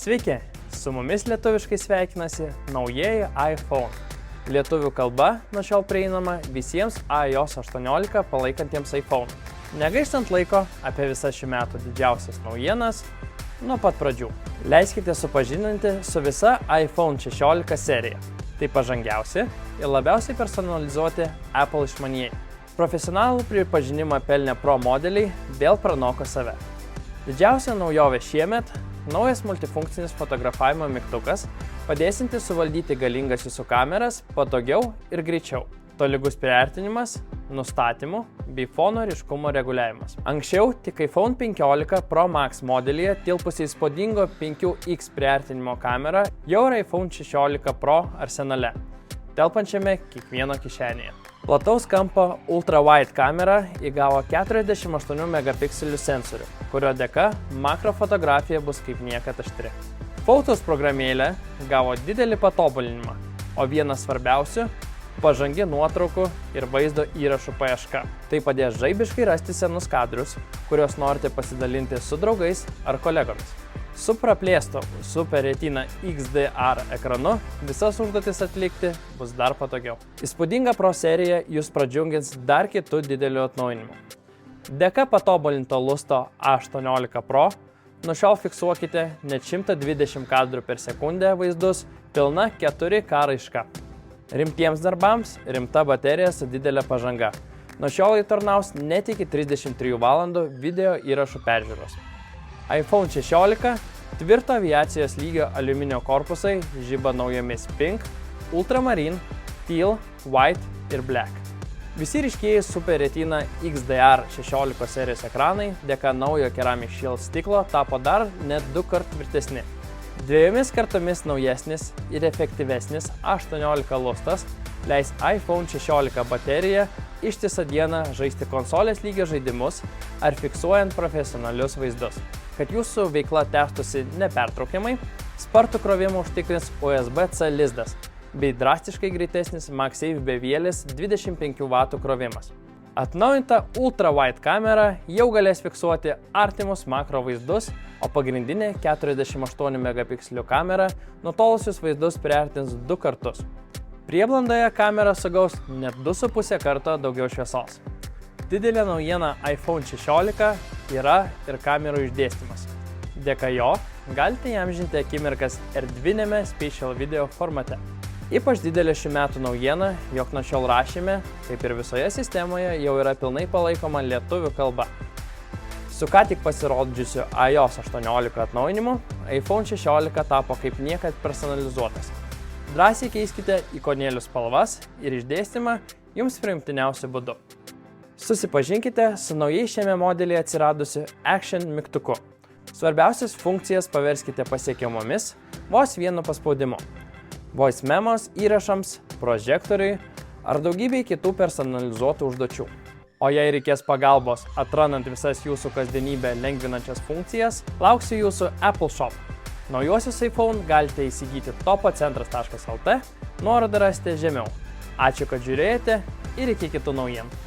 Sveiki, su mumis lietuviškai sveikinasi naujieji iPhone. Lietuvių kalba nuo šiol prieinama visiems iOS 18 palaikantiems iPhone. Negaištant laiko apie visas šių metų didžiausias naujienas nuo pat pradžių. Leiskite supažindinti su visa iPhone 16 serija. Tai pažangiausi ir labiausiai personalizuoti Apple išmanieji. Profesionalų pripažinimą pelnę Pro modeliai vėl pranoko save. Didžiausia naujovė šiemet – naujas multifunkcinis fotografavimo mygtukas, padėsintis suvaldyti galingas jūsų kameras patogiau ir greičiau. Tolygus priartinimas, nustatymų bei fono ryškumo reguliavimas. Anksčiau tik iPhone 15 Pro Max modelyje tilpusi įspūdingo 5x priartinimo kamera jau yra iPhone 16 Pro arsenale, telpančiame kiekvieno kišenėje. Plataus kampo ultra-wide kamera įgavo 48 megapikselių sensorių, kurio dėka makrofotografija bus kaip niekad aštri. Photos programėlė gavo didelį patobulinimą, o vienas svarbiausių – pažangi nuotraukų ir vaizdo įrašų paieška. Tai padės žaibiškai rasti senus kadrus, kuriuos norite pasidalinti su draugais ar kolegomis. Su praplėsto Super Retina XDR ekranu visas užduotis atlikti bus dar patogiau. Įspūdinga Pro serija jūs pradžiungins dar kitų didelių atnaujinimų. Dėka patobulinto lusto A18 Pro nuo šiol fiksuokite net 120 kadrų per sekundę vaizdus pilna 4K raiška. Rimtiems darbams rimta baterija su didelė pažanga. Nuo šiol įtarnaus net iki 33 valandų video įrašų peržiūros. iPhone 16 tvirto aviacijos lygio aliuminio korpusai žiba naujomis Pink, Ultramarine, Teal, White ir Black. Visi ryškieji Super Retina XDR 16 serijos ekranai dėka naujo Ceramic Shield stiklo tapo dar net 2 kart tvirtesni. 2 kartomis naujesnis ir efektyvesnis A18 lustas leis iPhone 16 bateriją ištisą dieną žaisti konsolės lygio žaidimus ar fiksuojant profesionalius vaizdus. Kad jūsų veikla tęstųsi nepertraukiamai, spartų krovimą užtikrins USB-C lizdas bei drastiškai greitesnis MagSafe bevielis 25 W krovimas. Atnaujinta ultra-wide kamera jau galės fiksuoti artimus makro vaizdus, o pagrindinė 48 megapikselių kamera nutolusius vaizdus priartins 2 kartus. Prieblandoje kamera sugaus net 2,5 karto daugiau šviesos. Didelė naujiena iPhone 16 yra ir kamerų išdėstymas. Dėka jo galite įamžinti akimirkas erdvinėme Spatial Video formate. Ypač didelė šių metų naujiena, jog nuo šiol rašyme, kaip ir visoje sistemoje, jau yra pilnai palaikoma lietuvių kalba. Su ką tik pasirodžiusiu iOS 18 atnaujinimu, iPhone 16 tapo kaip niekad personalizuotas. Drąsiai keiskite ikonėlių spalvas ir išdėstymą jums priimtiniausiu būdu. Susipažinkite su naujai šiame modelyje atsiradusiu Action mygtuku. Svarbiausias funkcijas paverskite pasiekiamomis vos vienu paspaudimu. Voice memos įrašams, prožektoriui ar daugybei kitų personalizuotų užduočių. O jei reikės pagalbos atrandant visas jūsų kasdienybę lengvinančias funkcijas, lauksiu jūsų Apple Shop. Naujuosius iPhone galite įsigyti topocentras.lt, nuorodą rasite žemiau. Ačiū, kad žiūrėjote ir iki kitų naujienų.